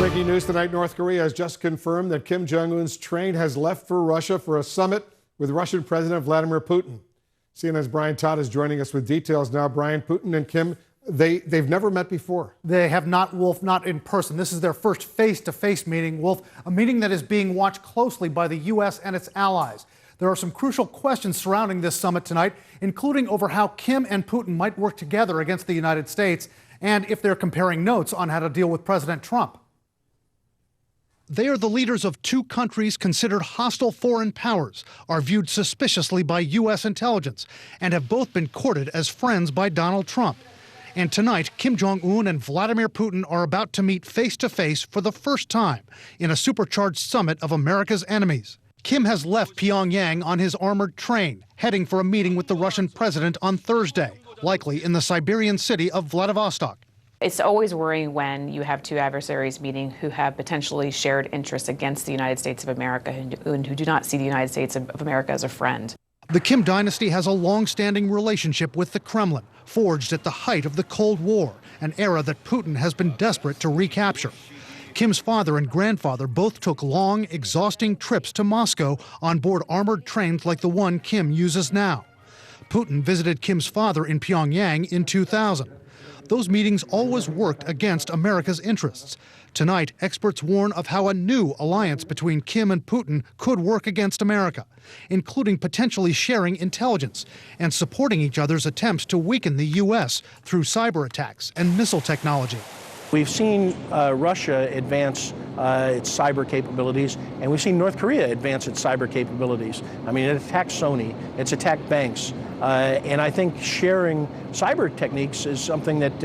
Breaking news tonight, North Korea has just confirmed that Kim Jong-un's train has left for Russia for a summit with Russian President Vladimir Putin. CNN's Brian Todd is joining us with details now. Brian, Putin and Kim, they've never met before. They have not, Wolf, not in person. This is their first face-to-face meeting, Wolf, a meeting that is being watched closely by the U.S. and its allies. There are some crucial questions surrounding this summit tonight, including over how Kim and Putin might work together against the United States and if they're comparing notes on how to deal with President Trump. They are the leaders of two countries considered hostile foreign powers, are viewed suspiciously by U.S. intelligence, and have both been courted as friends by Donald Trump. And tonight, Kim Jong-un and Vladimir Putin are about to meet face-to-face for the first time in a supercharged summit of America's enemies. Kim has left Pyongyang on his armored train, heading for a meeting with the Russian president on Thursday, likely in the Siberian city of Vladivostok. It's always worrying when you have two adversaries meeting who have potentially shared interests against the United States of America and who do not see the United States of America as a friend. The Kim dynasty has a long-standing relationship with the Kremlin, forged at the height of the Cold War, an era that Putin has been desperate to recapture. Kim's father and grandfather both took long, exhausting trips to Moscow on board armored trains like the one Kim uses now. Putin visited Kim's father in Pyongyang in 2000. Those meetings always worked against America's interests. Tonight, experts warn of how a new alliance between Kim and Putin could work against America, including potentially sharing intelligence and supporting each other's attempts to weaken the U.S. through cyber attacks and missile technology. We've seen Russia advance its cyber capabilities, and we've seen North Korea advance its cyber capabilities. I mean, it attacked Sony, it's attacked banks, and I think sharing cyber techniques is something that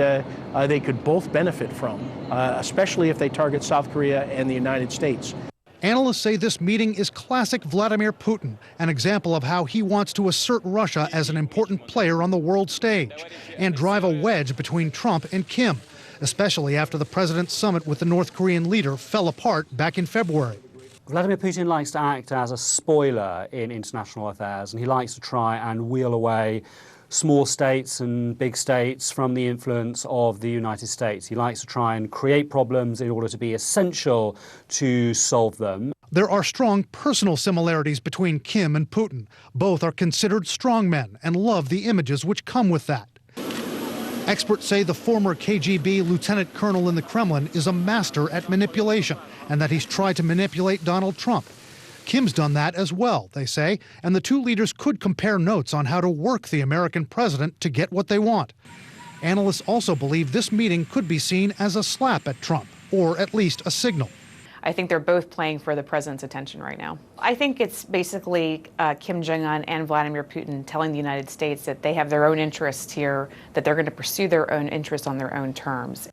they could both benefit from, especially if they target South Korea and the United States. Analysts say this meeting is classic Vladimir Putin, an example of how he wants to assert Russia as an important player on the world stage and drive a wedge between Trump and Kim, especially after the president's summit with the North Korean leader fell apart back in February. Vladimir Putin likes to act as a spoiler in international affairs, and he likes to try and wheel away small states and big states from the influence of the United States. He likes to try and create problems in order to be essential to solve them. There are strong personal similarities between Kim and Putin. Both are considered strongmen and love the images which come with that. Experts say the former KGB lieutenant colonel in the Kremlin is a master at manipulation and that he's tried to manipulate Donald Trump. Kim's done that as well, they say, and the two leaders could compare notes on how to work the American president to get what they want. Analysts also believe this meeting could be seen as a slap at Trump, or at least a signal. I think they're both playing for the president's attention right now. I think it's basically Kim Jong-un and Vladimir Putin telling the United States that they have their own interests here, that they're going to pursue their own interests on their own terms.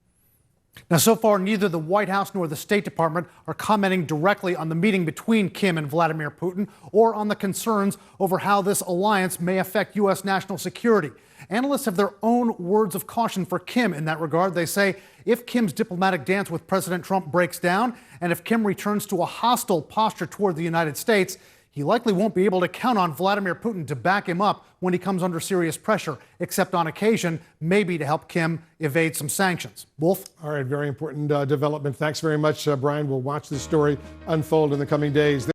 Now, so far, neither the White House nor the State Department are commenting directly on the meeting between Kim and Vladimir Putin or on the concerns over how this alliance may affect U.S. national security. Analysts have their own words of caution for Kim in that regard. They say if Kim's diplomatic dance with President Trump breaks down and if Kim returns to a hostile posture toward the United States, he likely won't be able to count on Vladimir Putin to back him up when he comes under serious pressure, except on occasion, maybe to help Kim evade some sanctions. Wolf? All right, very important development. Thanks very much, Brian. We'll watch this story unfold in the coming days.